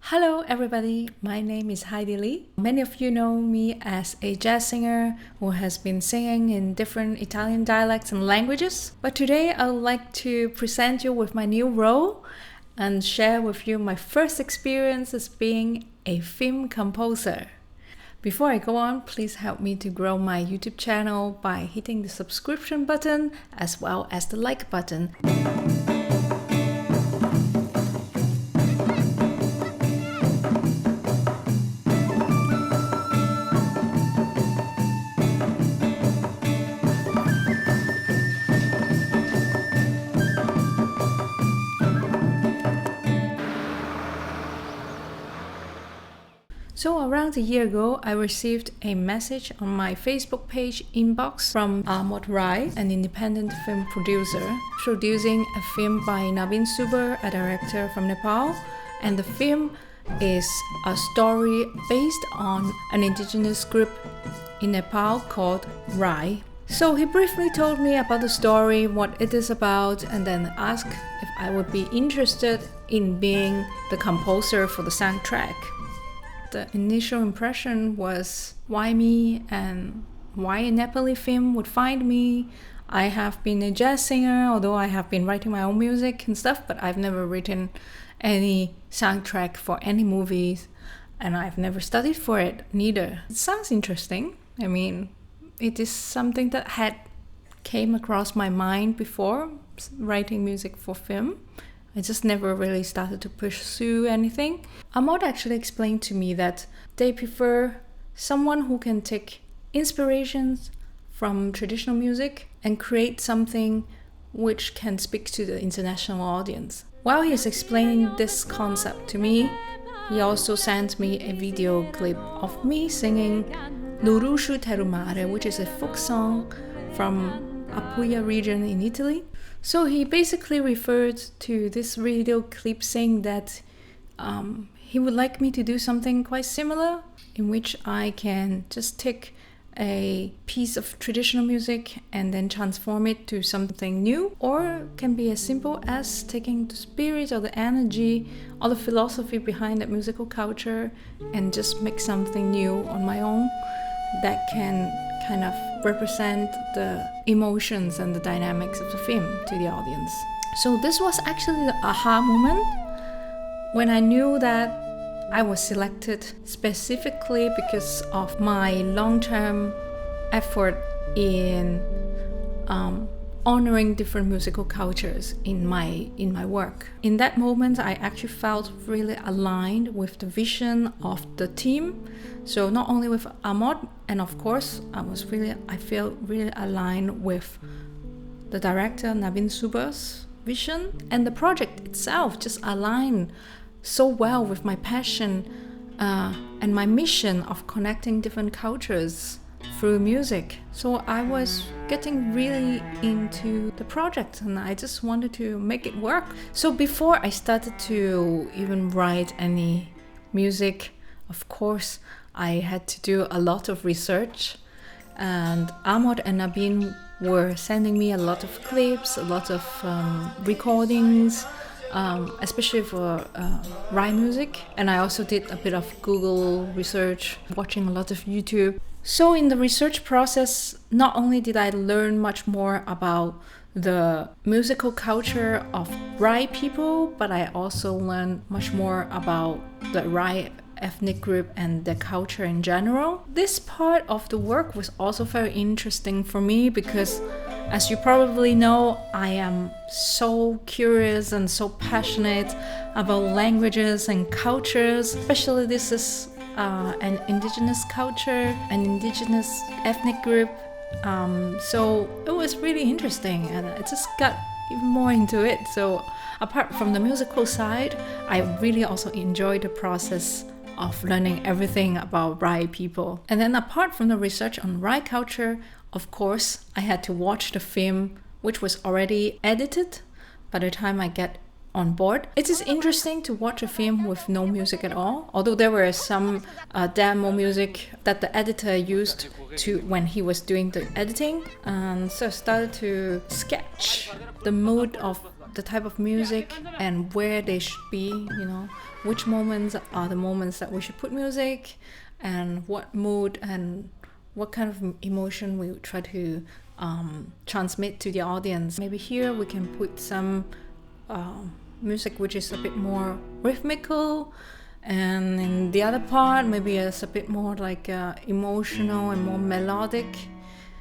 Hello everybody, my name is Heidi Li. Many of you know me as a jazz singer who has been singing in different Italian dialects and languages. But today I would like to present you with my new role and share with you my first experience as being a film composer. Before I go on, please help me to grow my YouTube channel by hitting the subscription button as well as the like button. So around a year ago, I received a message on my Facebook page inbox from Ahmad Rai, an independent film producer, producing a film by Nabin Subba, a director from Nepal. And the film is a story based on an indigenous group in Nepal called Rai. So he briefly told me about the story, what it is about, and then asked if I would be interested in being the composer for the soundtrack. The initial impression was why me and why a Nepali film would find me. I have been a jazz singer, although I have been writing my own music and stuff, but I've never written any soundtrack for any movies, and I've never studied for it neither. It sounds interesting. I mean, it is something that had came across my mind before, writing music for film. I just never really started to pursue anything. Ahmad actually explained to me that they prefer someone who can take inspirations from traditional music and create something which can speak to the international audience. While he's explaining this concept to me, he also sent me a video clip of me singing Lurushu Terumare, which is a folk song from Apulia region in Italy. So he basically referred to this video clip saying that he would like me to do something quite similar, in which I can just take a piece of traditional music and then transform it to something new, or can be as simple as taking the spirit or the energy or the philosophy behind that musical culture and just make something new on my own that can kind of represent the emotions and the dynamics of the film to the audience. So this was actually the aha moment when I knew that I was selected specifically because of my long-term effort in honoring different musical cultures in my work. In that moment, I actually felt really aligned with the vision of the team. So not only with Ahmad, and of course, I feel really aligned with the director Nabin Subba's vision, and the project itself just aligned so well with my passion and my mission of connecting different cultures through music. So I was getting really into the project and I just wanted to make it work. So before I started to even write any music, of course, I had to do a lot of research, and Ahmad and Nabin were sending me a lot of clips, a lot of recordings, especially for Rai music. And I also did a bit of Google research, watching a lot of YouTube. So in the research process, not only did I learn much more about the musical culture of Rai people, but I also learned much more about the Rai ethnic group and their culture in general. This part of the work was also very interesting for me because, as you probably know, I am so curious and so passionate about languages and cultures. Especially this is an indigenous culture, an indigenous ethnic group. So it was really interesting and I just got even more into it. So apart from the musical side, I really also enjoyed the process of learning everything about Rai people. And then apart from the research on Rai culture, of course, I had to watch the film, which was already edited by the time I get on board. It is interesting to watch a film with no music at all, although there were some demo music that the editor used to when he was doing the editing. And so I started to sketch the mood of the type of music and where they should be, which moments are the moments that we should put music, and what mood and what kind of emotion we try to transmit to the audience. Maybe here we can put some music which is a bit more rhythmical, and in the other part maybe it's a bit more like emotional and more melodic.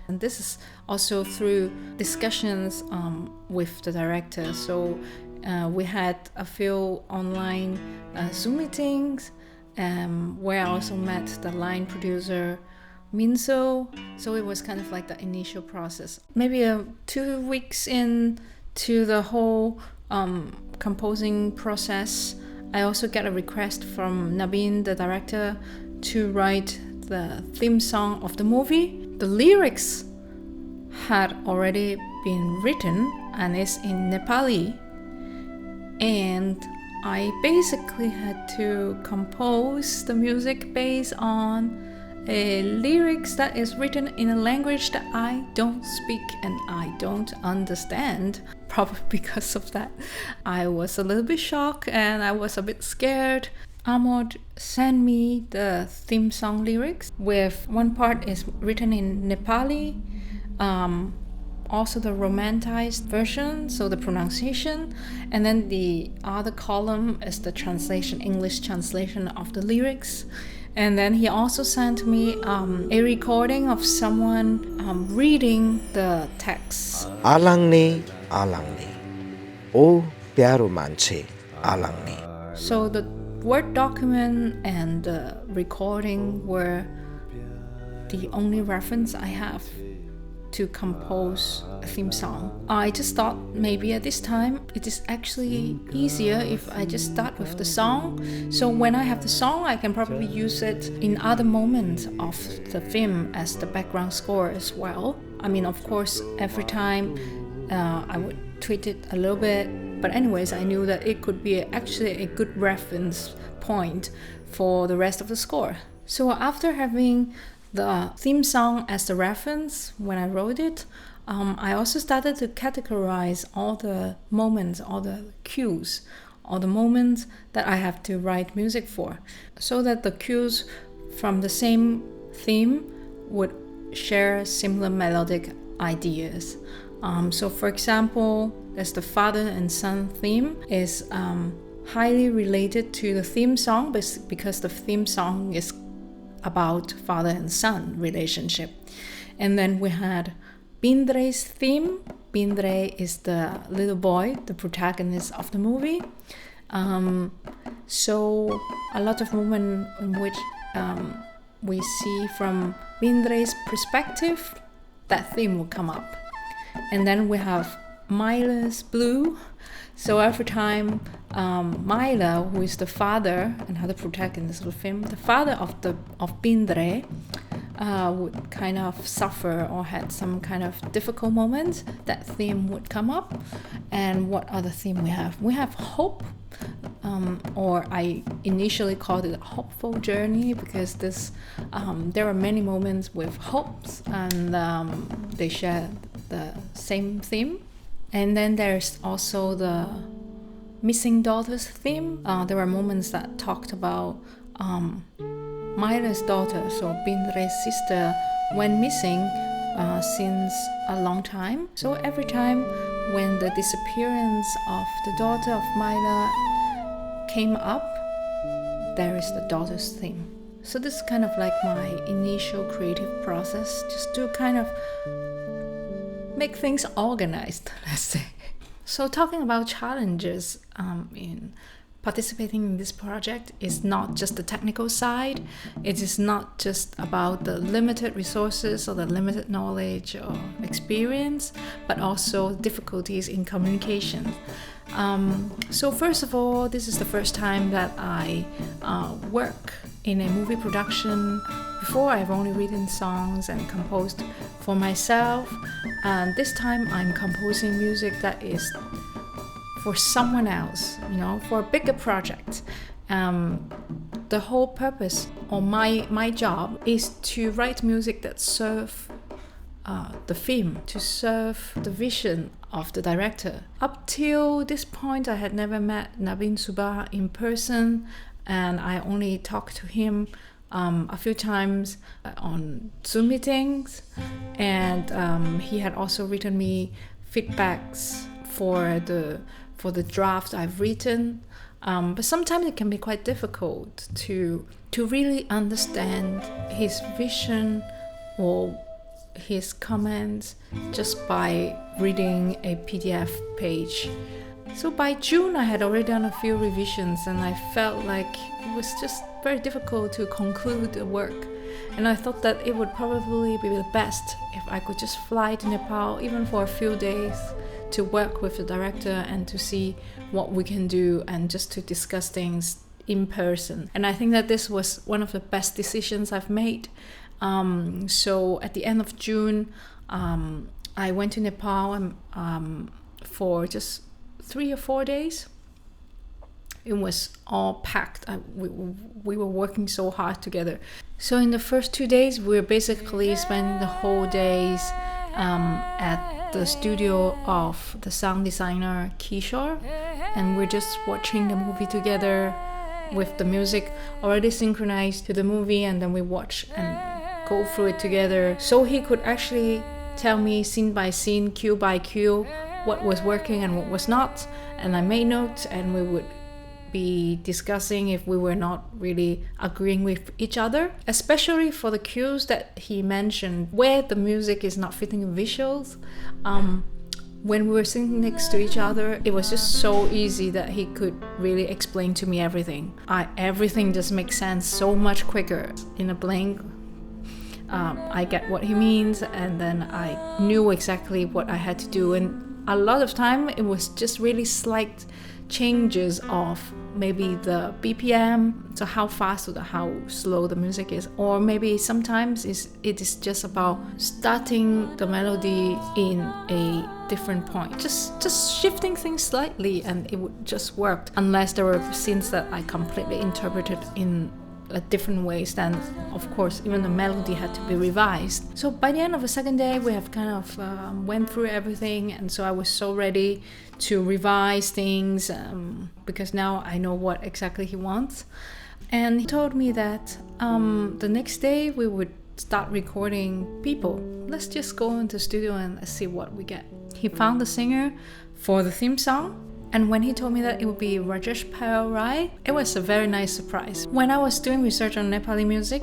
And this is also through discussions with the director. So we had a few online Zoom meetings where I also met the line producer Minso. So it was kind of like the initial process. Maybe 2 weeks into the whole composing process, I also get a request from Nabin, the director, to write the theme song of the movie. The lyrics had already been written and is in Nepali, and I basically had to compose the music based on lyrics that is written in a language that I don't speak and I don't understand. Probably because of that, I was a little bit shocked and I was a bit scared. Amod sent me the theme song lyrics with one part is written in Nepali, also the romanticized version, so the pronunciation, and then the other column is the translation, English translation of the lyrics. And then he also sent me a recording of someone reading the text. A Langne, O pyaro manche, A Langne. So the Word document and the recording were the only reference I have to compose a theme song. I just thought maybe at this time it is actually easier if I just start with the song. So when I have the song, I can probably use it in other moments of the film as the background score as well. I mean, of course, every time I would tweak it a little bit. But anyways, I knew that it could be actually a good reference point for the rest of the score. So after having the theme song as the reference when I wrote it, I also started to categorize all the moments, all the cues, all the moments that I have to write music for, so that the cues from the same theme would share similar melodic ideas. So for example, as the father and son theme is highly related to the theme song because the theme song is about father and son relationship. And then we had Bindre's theme. Bindre is the little boy, the protagonist of the movie. So a lot of moments in which we see from Bindre's perspective, that theme will come up. And then we have Myla's blue. So every time Myla, who is the father, another protagonist of the film, the father of Bindre, would kind of suffer or had some kind of difficult moments, that theme would come up. And what other theme we have? We have hope, or I initially called it a hopeful journey because there are many moments with hopes and they share the same theme. And then there's also the missing daughters theme. There are moments that talked about Myla's daughter, so Bindre's sister, went missing since a long time. So every time when the disappearance of the daughter of Myla came up, there is the daughter's theme. So this is kind of like my initial creative process, just to kind of make things organized, let's say. So talking about challenges in participating in this project is not just the technical side. It is not just about the limited resources or the limited knowledge or experience, but also difficulties in communication. So first of all, this is the first time that I work in a movie production. Before, I've only written songs and composed for myself, and this time I'm composing music that is for someone else, for a bigger project. The whole purpose or my job is to write music that serve the film to serve the vision of the director. Up till this point, I had never met Nabin Subba in person, and I only talked to him a few times on Zoom meetings, and he had also written me feedbacks for the draft I've written. But sometimes it can be quite difficult to really understand his vision or his comments just by reading a PDF page. So by June, I had already done a few revisions, and I felt like it was just very difficult to conclude the work. And I thought that it would probably be the best if I could just fly to Nepal, even for a few days, to work with the director and to see what we can do and just to discuss things in person. And I think that this was one of the best decisions I've made. So at the end of June, I went to Nepal for just 3 or 4 days. It was all packed. We were working so hard together. So in the first 2 days, we were basically spending the whole days at the studio of the sound designer Kishore, and we're just watching the movie together with the music already synchronized to the movie, and then we watch and go through it together, so he could actually tell me scene by scene, cue by cue, what was working and what was not. And I made notes, and we would be discussing if we were not really agreeing with each other, especially for the cues that he mentioned where the music is not fitting the visuals. When we were sitting next to each other, it was just so easy that he could really explain to me everything. Everything just makes sense so much quicker. In a blink, I get what he means, and then I knew exactly what I had to do. And a lot of time, it was just really slight changes of maybe the BPM, so how fast or how slow the music is, or maybe sometimes it is just about starting the melody in a different point, just shifting things slightly, and it would just work. Unless there were scenes that I completely interpreted in a different ways, then of course even the melody had to be revised. So by the end of the second day, we have kind of went through everything, and so I was so ready to revise things because now I know what exactly he wants. And he told me that the next day we would start recording people. Let's just go into the studio and see what we get. He found the singer for the theme song. And when he told me that it would be Rajesh Payal, it was a very nice surprise. When I was doing research on Nepali music,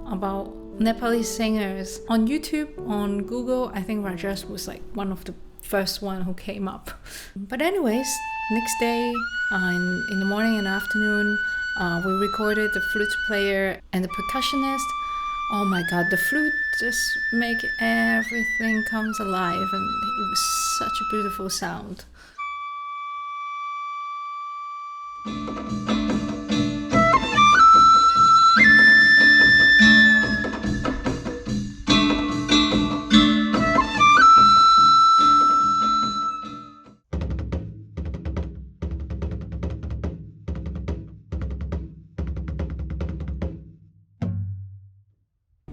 about Nepalese singers, on YouTube, on Google, I think Rajesh was like one of the first one who came up. But anyways, next day, in the morning and afternoon, we recorded the flute player and the percussionist. Oh my god, the flute just make everything comes alive, and it was such a beautiful sound.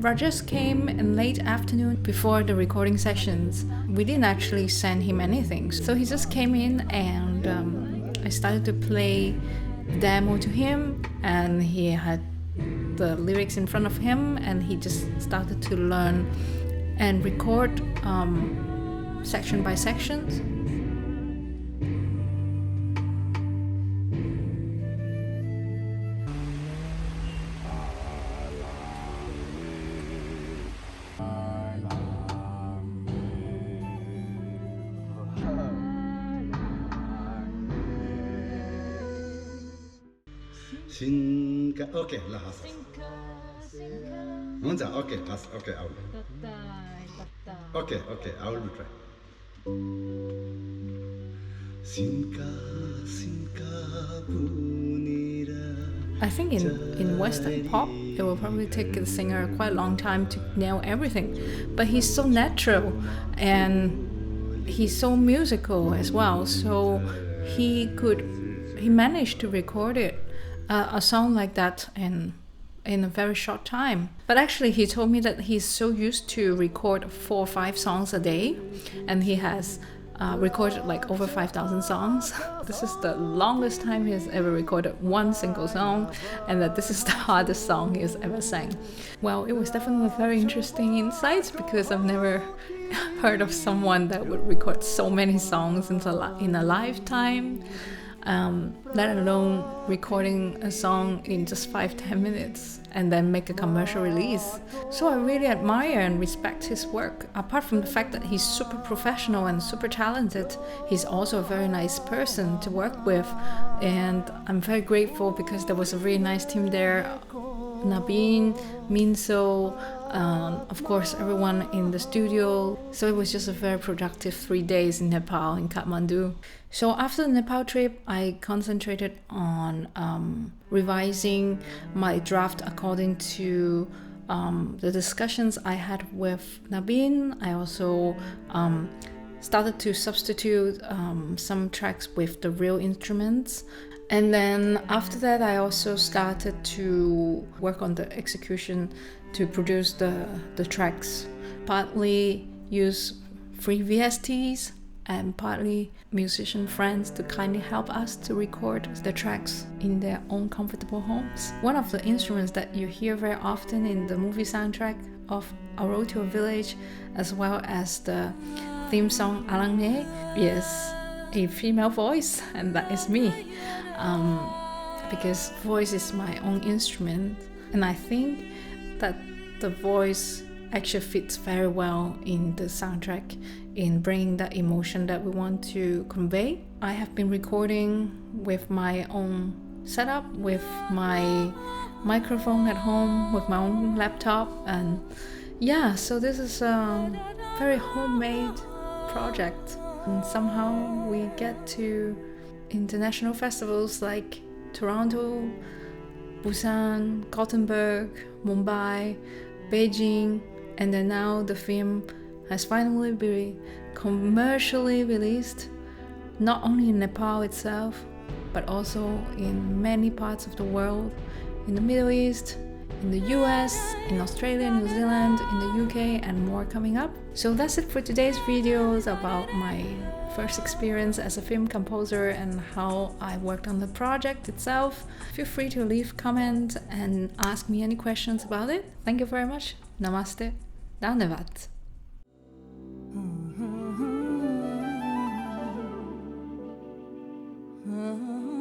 Rajesh came in late afternoon before the recording sessions. We didn't actually send him anything, so he just came in, and I started to play the demo to him, and he had the lyrics in front of him, and he just started to learn and record section by section. Okay, lahas. Okay, okay, I will. Okay, I will try. I think in Western pop, it will probably take the singer quite a long time to nail everything. But he's so natural, and he's so musical as well. So he managed to record it. A song like that in in a very short time. But actually he told me that he's so used to record 4 or 5 songs a day, and he has recorded like over 5,000 songs. This is the longest time he has ever recorded one single song, and that this is the hardest song he has ever sang. Well, it was definitely very interesting insights, because I've never heard of someone that would record so many songs in a lifetime, let alone recording a song in just 5-10 minutes and then make a commercial release. So I really admire and respect his work. Apart from the fact that he's super professional and super talented, he's also a very nice person to work with, and I'm very grateful because there was a really nice team there. Nabin, Minso, of course everyone in the studio. So it was just a very productive 3 days in Nepal, in Kathmandu. So after the Nepal trip, I concentrated on revising my draft according to the discussions I had with Nabin. I also started to substitute some tracks with the real instruments. And then after that, I also started to work on the execution to produce the tracks. Partly use free VSTs and partly musician friends to kindly help us to record the tracks in their own comfortable homes. One of the instruments that you hear very often in the movie soundtrack of A Road to a Village, as well as the theme song Langne, is a female voice, and that is me. Because voice is my own instrument, and I think that the voice actually fits very well in the soundtrack in bringing that emotion that we want to convey. I have been recording with my own setup, with my microphone at home, with my own laptop, and yeah, so this is a very homemade project. And somehow we get to international festivals like Toronto, Busan, Gothenburg, Mumbai, Beijing, and then now the film has finally been commercially released, not only in Nepal itself, but also in many parts of the world, in the Middle East, in the US, in Australia, New Zealand, in the UK, and more coming up. So that's it for today's videos about my first experience as a film composer and how I worked on the project itself. Feel free to leave comments and ask me any questions about it. Thank you very much. Namaste. Dhanyavad. Oh